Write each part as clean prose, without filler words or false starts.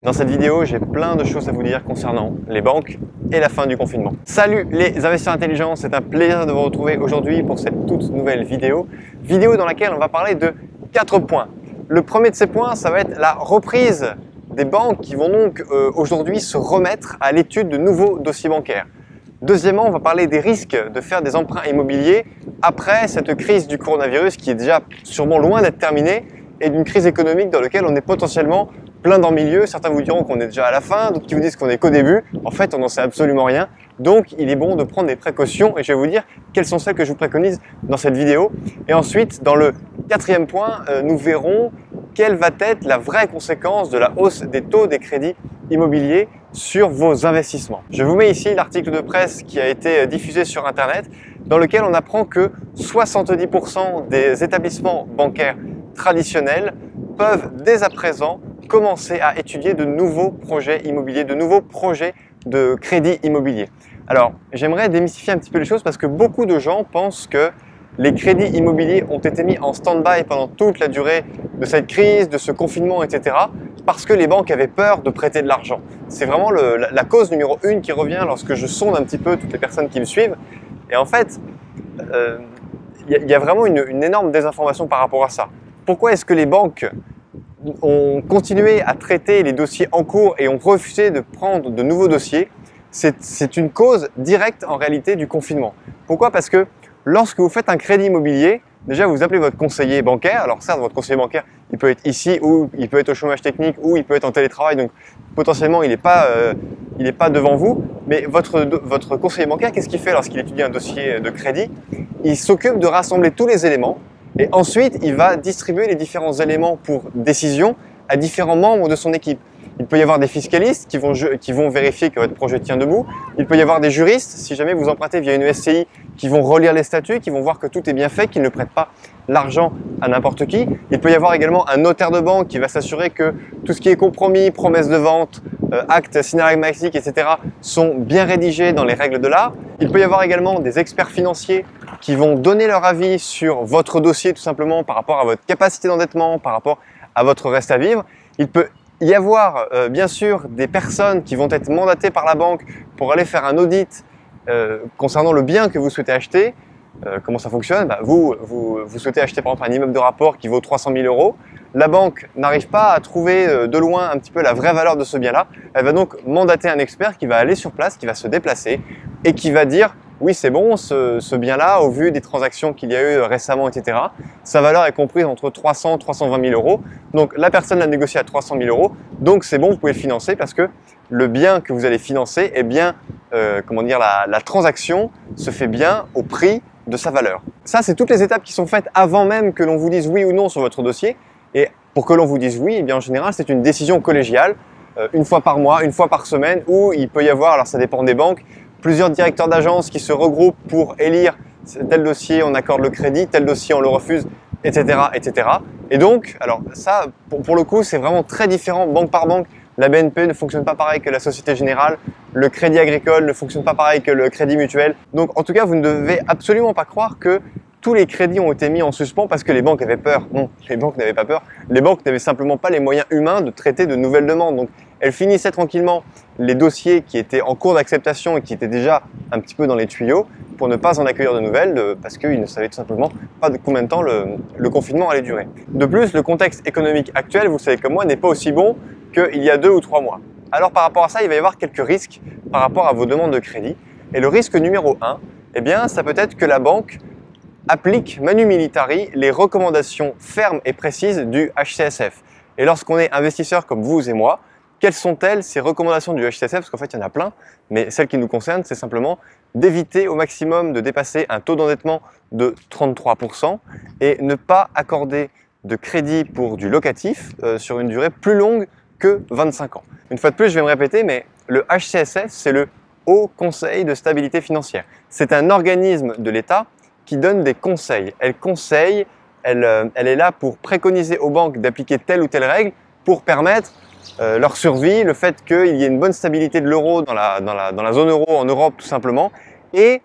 Dans cette vidéo, j'ai plein de choses à vous dire concernant les banques et la fin du confinement. Salut les investisseurs intelligents, c'est un plaisir de vous retrouver aujourd'hui pour cette toute nouvelle vidéo dans laquelle on va parler de 4 points. Le premier de ces points, ça va être la reprise des banques qui vont donc aujourd'hui se remettre à l'étude de nouveaux dossiers bancaires. Deuxièmement, on va parler des risques de faire des emprunts immobiliers après cette crise du coronavirus qui est déjà sûrement loin d'être terminée et d'une crise économique dans laquelle on est potentiellement plein dans le milieu. Certains vous diront qu'on est déjà à la fin, d'autres qui vous disent qu'on est qu'au début. En fait, on n'en sait absolument rien. Donc, il est bon de prendre des précautions et je vais vous dire quelles sont celles que je vous préconise dans cette vidéo. Et ensuite, dans le quatrième point, nous verrons quelle va être la vraie conséquence de la hausse des taux des crédits immobiliers sur vos investissements. Je vous mets ici l'article de presse qui a été diffusé sur Internet dans lequel on apprend que 70% des établissements bancaires traditionnels peuvent dès à présent commencer à étudier de nouveaux projets immobiliers, de nouveaux projets de crédit immobilier. Alors, j'aimerais démystifier un petit peu les choses parce que beaucoup de gens pensent que les crédits immobiliers ont été mis en stand-by pendant toute la durée de cette crise, de ce confinement, etc. parce que les banques avaient peur de prêter de l'argent. C'est vraiment la cause numéro 1 qui revient lorsque je sonde un petit peu toutes les personnes qui me suivent. Et en fait, il y a vraiment une énorme désinformation par rapport à ça. Pourquoi est-ce que les banques ont continué à traiter les dossiers en cours et ont refusé de prendre de nouveaux dossiers? C'est une cause directe en réalité du confinement. Pourquoi? Parce que lorsque vous faites un crédit immobilier, déjà vous appelez votre conseiller bancaire. Alors certes, votre conseiller bancaire, il peut être ici ou il peut être au chômage technique ou il peut être en télétravail, donc potentiellement il n'est pas devant vous. Mais votre conseiller bancaire, qu'est-ce qu'il fait lorsqu'il étudie un dossier de crédit? Il s'occupe de rassembler tous les éléments et ensuite il va distribuer les différents éléments pour décision à différents membres de son équipe. Il peut y avoir des fiscalistes qui vont vérifier que votre projet tient debout. Il peut y avoir des juristes, si jamais vous empruntez via une SCI, qui vont relire les statuts, qui vont voir que tout est bien fait, qu'ils ne prêtent pas l'argent à n'importe qui. Il peut y avoir également un notaire de banque qui va s'assurer que tout ce qui est compromis, promesses de vente, actes synagmatiques, etc. sont bien rédigés dans les règles de l'art. Il peut y avoir également des experts financiers qui vont donner leur avis sur votre dossier tout simplement par rapport à votre capacité d'endettement, par rapport à votre reste à vivre. Il peut y avoir bien sûr des personnes qui vont être mandatées par la banque pour aller faire un audit concernant le bien que vous souhaitez acheter. Comment ça fonctionne? Vous souhaitez acheter par exemple un immeuble de rapport qui vaut 300 000 euros. La banque n'arrive pas à trouver de loin un petit peu la vraie valeur de ce bien-là. Elle va donc mandater un expert qui va aller sur place, qui va se déplacer et qui va dire oui, c'est bon, ce bien-là, au vu des transactions qu'il y a eu récemment, etc., sa valeur est comprise entre 300 et 320 000 euros. Donc la personne l'a négocié à 300 000 euros, donc c'est bon, vous pouvez le financer parce que le bien que vous allez financer est bien, la transaction se fait bien au prix de sa valeur. Ça, c'est toutes les étapes qui sont faites avant même que l'on vous dise oui ou non sur votre dossier. Et pour que l'on vous dise oui, eh bien, en général, c'est une décision collégiale, une fois par mois, une fois par semaine, où il peut y avoir, alors ça dépend des banques, plusieurs directeurs d'agence qui se regroupent pour élire tel dossier, on accorde le crédit, tel dossier, on le refuse, etc. etc. Et donc, alors ça, pour le coup, c'est vraiment très différent banque par banque. La BNP ne fonctionne pas pareil que la Société Générale, le Crédit Agricole ne fonctionne pas pareil que le Crédit Mutuel. Donc en tout cas, vous ne devez absolument pas croire que tous les crédits ont été mis en suspens parce que les banques avaient peur. Non, les banques n'avaient pas peur. Les banques n'avaient simplement pas les moyens humains de traiter de nouvelles demandes. Donc elles finissaient tranquillement les dossiers qui étaient en cours d'acceptation et qui étaient déjà un petit peu dans les tuyaux pour ne pas en accueillir de nouvelles parce qu'ils ne savaient tout simplement pas de combien de temps le confinement allait durer. De plus, le contexte économique actuel, vous le savez comme moi, n'est pas aussi bon qu'il y a 2 ou 3 mois. Alors par rapport à ça, il va y avoir quelques risques par rapport à vos demandes de crédit. Et le risque numéro 1, eh bien, ça peut être que la banque applique manu militari les recommandations fermes et précises du HCSF. Et lorsqu'on est investisseur comme vous et moi, quelles sont-elles ces recommandations du HCSF? Parce qu'en fait, il y en a plein, mais celle qui nous concerne, c'est simplement d'éviter au maximum de dépasser un taux d'endettement de 33% et ne pas accorder de crédit pour du locatif sur une durée plus longue que 25 ans. Une fois de plus, je vais me répéter, mais le HCSF, c'est le Haut Conseil de stabilité financière. C'est un organisme de l'État qui donne des conseils. Elle conseille, elle est là pour préconiser aux banques d'appliquer telle ou telle règle pour permettre leur survie, le fait qu'il y ait une bonne stabilité de l'euro dans la zone euro en Europe tout simplement. Et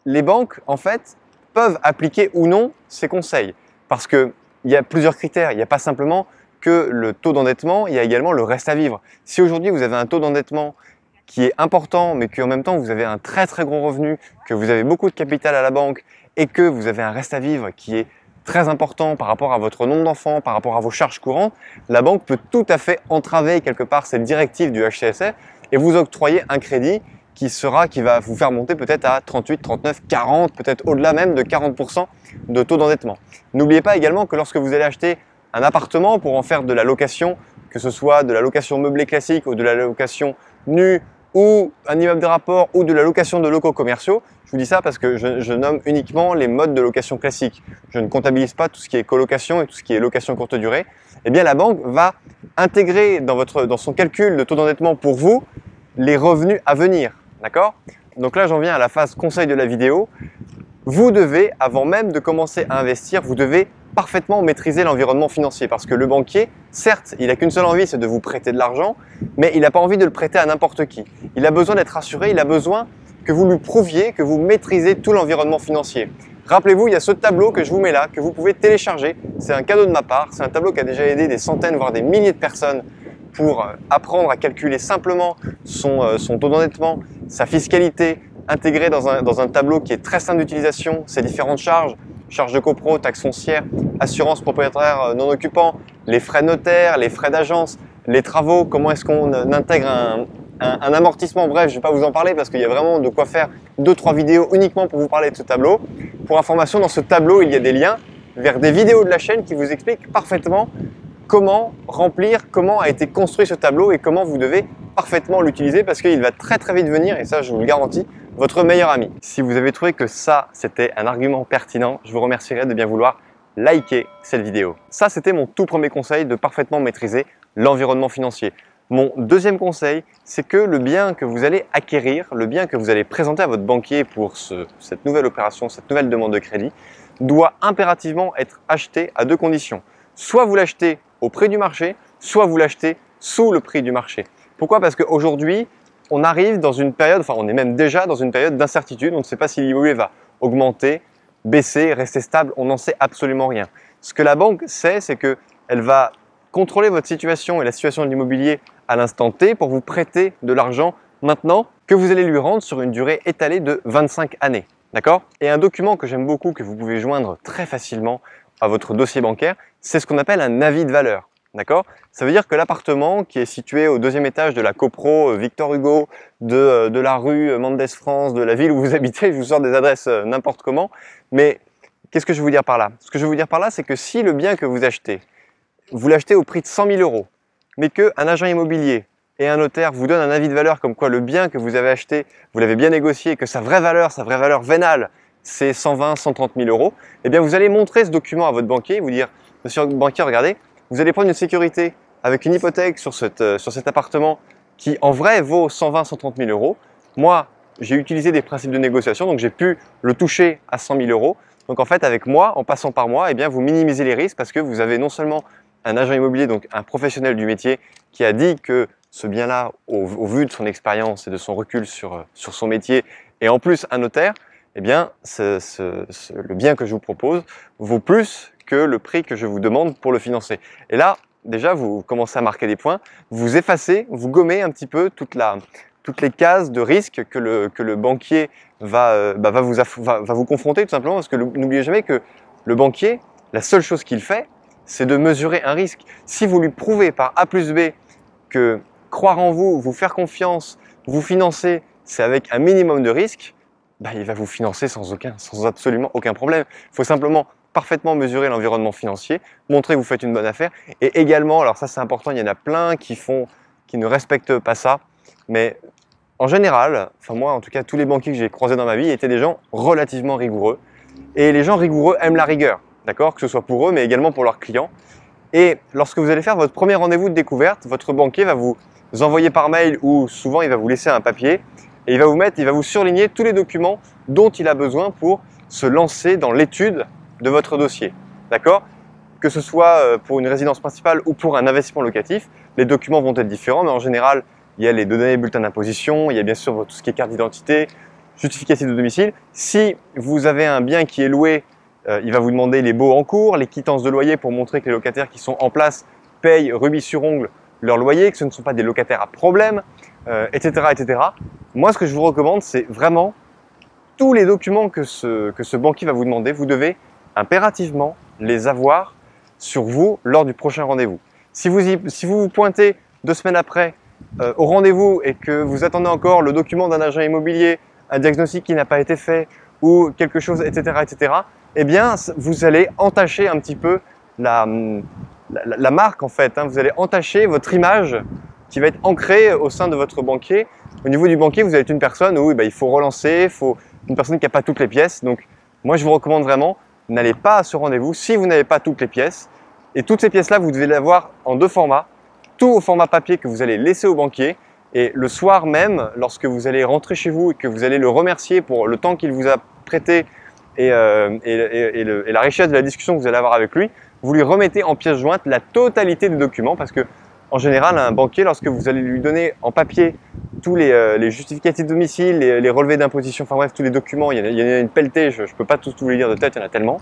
les banques, en fait, peuvent appliquer ou non ces conseils. Parce qu'il y a plusieurs critères. Il n'y a pas simplement que le taux d'endettement, il y a également le reste à vivre. Si aujourd'hui vous avez un taux d'endettement qui est important, mais qu'en même temps vous avez un très gros revenu, que vous avez beaucoup de capital à la banque et que vous avez un reste à vivre qui est très important par rapport à votre nombre d'enfants, par rapport à vos charges courantes, la banque peut tout à fait entraver quelque part cette directive du HCSF et vous octroyer un crédit qui va vous faire monter peut-être à 38, 39, 40, peut-être au-delà même de 40% de taux d'endettement. N'oubliez pas également que lorsque vous allez acheter un appartement pour en faire de la location, que ce soit de la location meublée classique ou de la location nue ou un immeuble de rapport ou de la location de locaux commerciaux, je vous dis ça parce que je nomme uniquement les modes de location classiques. Je ne comptabilise pas tout ce qui est colocation et tout ce qui est location courte durée. Eh bien, la banque va intégrer dans son calcul de taux d'endettement pour vous les revenus à venir. D'accord? Donc là, j'en viens à la phase conseil de la vidéo. Vous devez, avant même de commencer à investir, vous devez parfaitement maîtriser l'environnement financier parce que le banquier, certes, il n'a qu'une seule envie, c'est de vous prêter de l'argent, mais il n'a pas envie de le prêter à n'importe qui. Il a besoin d'être rassuré, il a besoin que vous lui prouviez que vous maîtrisez tout l'environnement financier. Rappelez-vous, il y a ce tableau que je vous mets là, que vous pouvez télécharger. C'est un cadeau de ma part, c'est un tableau qui a déjà aidé des centaines, voire des milliers de personnes pour apprendre à calculer simplement son taux d'endettement, sa fiscalité, intégré dans un tableau qui est très simple d'utilisation, ses différentes charges, charges de copro, taxes foncières, assurance propriétaire non occupant, les frais notaires, les frais d'agence, les travaux, comment est-ce qu'on intègre un amortissement. Bref, je ne vais pas vous en parler parce qu'il y a vraiment de quoi faire 2-3 vidéos uniquement pour vous parler de ce tableau. Pour information, dans ce tableau, il y a des liens vers des vidéos de la chaîne qui vous expliquent parfaitement comment remplir, comment a été construit ce tableau et comment vous devez parfaitement l'utiliser parce qu'il va très vite venir, et ça je vous le garantis, votre meilleur ami. Si vous avez trouvé que ça c'était un argument pertinent, je vous remercierai de bien vouloir liker cette vidéo. Ça c'était mon tout premier conseil de parfaitement maîtriser l'environnement financier. Mon deuxième conseil, c'est que le bien que vous allez acquérir, le bien que vous allez présenter à votre banquier pour cette nouvelle opération, cette nouvelle demande de crédit, doit impérativement être acheté à deux conditions. Soit vous l'achetez au prix du marché, soit vous l'achetez sous le prix du marché. Pourquoi? Parce qu'aujourd'hui, on arrive dans une période, enfin on est même déjà dans une période d'incertitude, on ne sait pas si l'immobilier va augmenter, baisser, rester stable, on n'en sait absolument rien. Ce que la banque sait, c'est qu'elle va contrôler votre situation et la situation de l'immobilier à l'instant T pour vous prêter de l'argent maintenant que vous allez lui rendre sur une durée étalée de 25 années. D'accord? Et un document que j'aime beaucoup, que vous pouvez joindre très facilement à votre dossier bancaire, c'est ce qu'on appelle un avis de valeur. D'accord? Ça veut dire que l'appartement qui est situé au deuxième étage de la copro Victor Hugo, de la rue Mendes France, de la ville où vous habitez, je vous sors des adresses n'importe comment, mais qu'est-ce que je veux vous dire par là? Ce que je veux vous dire par là, c'est que si le bien que vous achetez, vous l'achetez au prix de 100 000 €, mais qu'un agent immobilier et un notaire vous donnent un avis de valeur comme quoi le bien que vous avez acheté, vous l'avez bien négocié, que sa vraie valeur vénale, c'est 120 130 000 €, eh bien vous allez montrer ce document à votre banquier, vous dire, monsieur le banquier, regardez, vous allez prendre une sécurité avec une hypothèque sur cet appartement qui en vrai vaut 120 130 000 €. Moi, j'ai utilisé des principes de négociation, donc j'ai pu le toucher à 100 000 €. Donc en fait, avec moi, en passant par moi, eh bien, vous minimisez les risques parce que vous avez non seulement un agent immobilier, donc un professionnel du métier, qui a dit que ce bien-là, au vu de son expérience et de son recul sur son métier, et en plus un notaire, eh bien, le bien que je vous propose vaut plus que le prix que je vous demande pour le financer. Et là, déjà, vous commencez à marquer des points, vous effacez, vous gommez un petit peu toutes les cases de risque que le banquier va vous confronter tout simplement, parce que n'oubliez jamais que le banquier, la seule chose qu'il fait, c'est de mesurer un risque. Si vous lui prouvez par A plus B que croire en vous, vous faire confiance, vous financer, c'est avec un minimum de risque, il va vous financer sans absolument aucun problème. Il faut simplement parfaitement mesurer l'environnement financier, montrer que vous faites une bonne affaire. Et également, alors ça c'est important, il y en a plein qui ne respectent pas ça, mais en général, enfin moi en tout cas tous les banquiers que j'ai croisés dans ma vie étaient des gens relativement rigoureux. Et les gens rigoureux aiment la rigueur, d'accord? Que ce soit pour eux, mais également pour leurs clients. Et lorsque vous allez faire votre premier rendez-vous de découverte, votre banquier va vous envoyer par mail ou souvent il va vous laisser un papier et il va vous surligner tous les documents dont il a besoin pour se lancer dans l'étude de votre dossier. D'accord? Que ce soit pour une résidence principale ou pour un investissement locatif, les documents vont être différents, mais en général, il y a les données bulletins d'imposition, il y a bien sûr tout ce qui est carte d'identité, justificatif de domicile. Si vous avez un bien qui est loué, il va vous demander les baux en cours, les quittances de loyer pour montrer que les locataires qui sont en place payent rubis sur ongle leur loyer, que ce ne sont pas des locataires à problème, etc., etc. Moi, ce que je vous recommande, c'est vraiment tous les documents que ce banquier va vous demander, vous devez impérativement les avoir sur vous lors du prochain rendez-vous. Si vous vous pointez 2 semaines après au rendez-vous et que vous attendez encore le document d'un agent immobilier, un diagnostic qui n'a pas été fait ou quelque chose, etc., etc., eh bien, vous allez entacher un petit peu la marque en fait. Vous allez entacher votre image qui va être ancrée au sein de votre banquier. Au niveau du banquier, vous allez être une personne où il faut relancer, une personne qui n'a pas toutes les pièces. Donc, moi, je vous recommande vraiment, n'allez pas à ce rendez-vous si vous n'avez pas toutes les pièces. Et toutes ces pièces-là, vous devez les avoir en 2 formats. Tout au format papier que vous allez laisser au banquier. Et le soir même, lorsque vous allez rentrer chez vous et que vous allez le remercier pour le temps qu'il vous a prêté et la richesse de la discussion que vous allez avoir avec lui, vous lui remettez en pièce jointe la totalité des documents parce que en général, un banquier, lorsque vous allez lui donner en papier tous les justificatifs de domicile, les relevés d'imposition, enfin bref, tous les documents, il y en a une pelletée, je ne peux pas tous vous les lire de tête, il y en a tellement,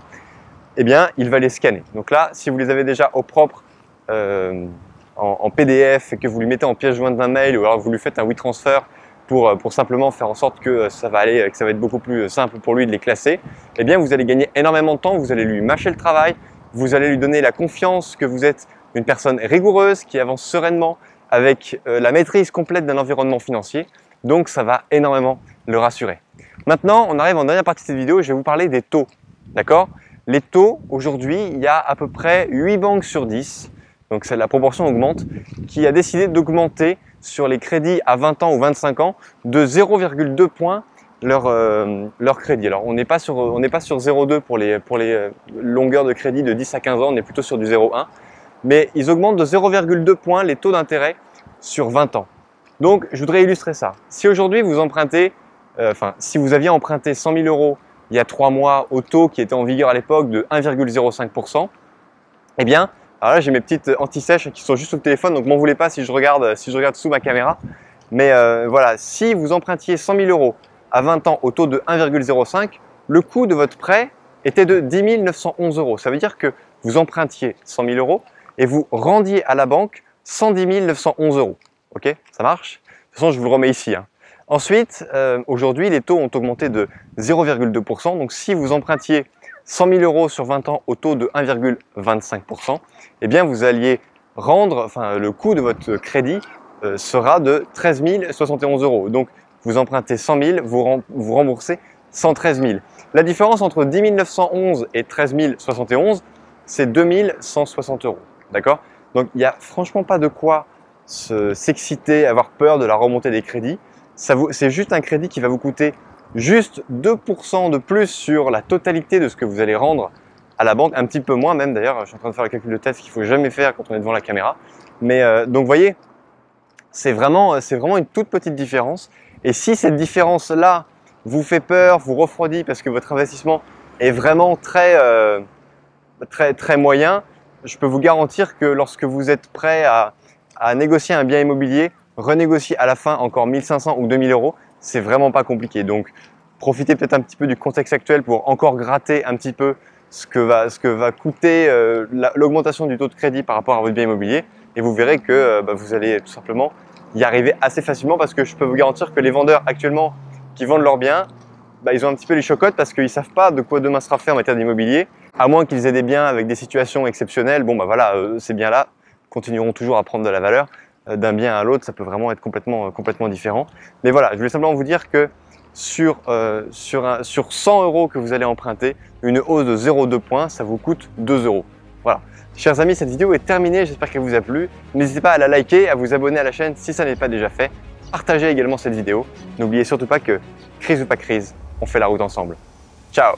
eh bien, il va les scanner. Donc là, si vous les avez déjà au propre en PDF et que vous lui mettez en pièce jointe d'un mail ou alors vous lui faites un WeTransfer pour simplement faire en sorte que ça va aller, que ça va être beaucoup plus simple pour lui de les classer, eh bien, vous allez gagner énormément de temps, vous allez lui mâcher le travail, vous allez lui donner la confiance que vous êtes une personne rigoureuse qui avance sereinement avec la maîtrise complète d'un environnement financier. Donc, ça va énormément le rassurer. Maintenant, on arrive en dernière partie de cette vidéo et je vais vous parler des taux. D'accord? Les taux, aujourd'hui, il y a à peu près 8 banques sur 10, donc la proportion augmente, qui a décidé d'augmenter sur les crédits à 20 ans ou 25 ans de 0,2 points leur crédit. Alors, on n'est pas sur 0,2 pour les longueurs de crédit de 10 à 15 ans, on est plutôt sur du 0,1. Mais ils augmentent de 0,2 points les taux d'intérêt sur 20 ans. Donc, je voudrais illustrer ça. Si aujourd'hui vous empruntez, si vous aviez emprunté 100 000 € il y a 3 mois au taux qui était en vigueur à l'époque de 1,05%, eh bien, alors là j'ai mes petites anti-sèches qui sont juste sur le téléphone, donc m'en voulez pas si je regarde sous ma caméra. Mais voilà, si vous empruntiez 100 000 € à 20 ans au taux de 1,05, le coût de votre prêt était de 10 911 €. Ça veut dire que vous empruntiez 100 000 € et vous rendiez à la banque 110 911 €. Ok, ça marche? De toute façon, je vous le remets ici. Ensuite, aujourd'hui, les taux ont augmenté de 0,2%. Donc, si vous empruntiez 100 000 € sur 20 ans au taux de 1,25%, eh bien, vous alliez rendre, le coût de votre crédit sera de 13 071 €. Donc, vous empruntez 100 000, vous remboursez 113 000. La différence entre 10 911 et 13 071, c'est 2 160 €. D'accord? Donc, il n'y a franchement pas de quoi s'exciter, avoir peur de la remontée des crédits. C'est juste un crédit qui va vous coûter juste 2% de plus sur la totalité de ce que vous allez rendre à la banque. Un petit peu moins même d'ailleurs. Je suis en train de faire le calcul de tête qu'il ne faut jamais faire quand on est devant la caméra. Mais donc, vous voyez, c'est vraiment une toute petite différence. Et si cette différence-là vous fait peur, vous refroidit parce que votre investissement est vraiment très moyen, je peux vous garantir que lorsque vous êtes prêt à négocier un bien immobilier, renégocier à la fin encore 1 500 ou 2 000 €, c'est vraiment pas compliqué. Donc, profitez peut-être un petit peu du contexte actuel pour encore gratter un petit peu ce que va coûter l'augmentation du taux de crédit par rapport à votre bien immobilier. Et vous verrez que vous allez tout simplement y arriver assez facilement parce que je peux vous garantir que les vendeurs actuellement qui vendent leurs biens, ils ont un petit peu les chocottes parce qu'ils ne savent pas de quoi demain sera fait en matière d'immobilier. À moins qu'ils aient des biens avec des situations exceptionnelles, ces biens-là continueront toujours à prendre de la valeur. D'un bien à l'autre, ça peut vraiment être complètement différent. Mais voilà, je voulais simplement vous dire que sur 100 € que vous allez emprunter, une hausse de 0,2 points, ça vous coûte 2 €. Voilà. Chers amis, cette vidéo est terminée, j'espère qu'elle vous a plu. N'hésitez pas à la liker, à vous abonner à la chaîne si ça n'est pas déjà fait. Partagez également cette vidéo. N'oubliez surtout pas que, crise ou pas crise, on fait la route ensemble. Ciao!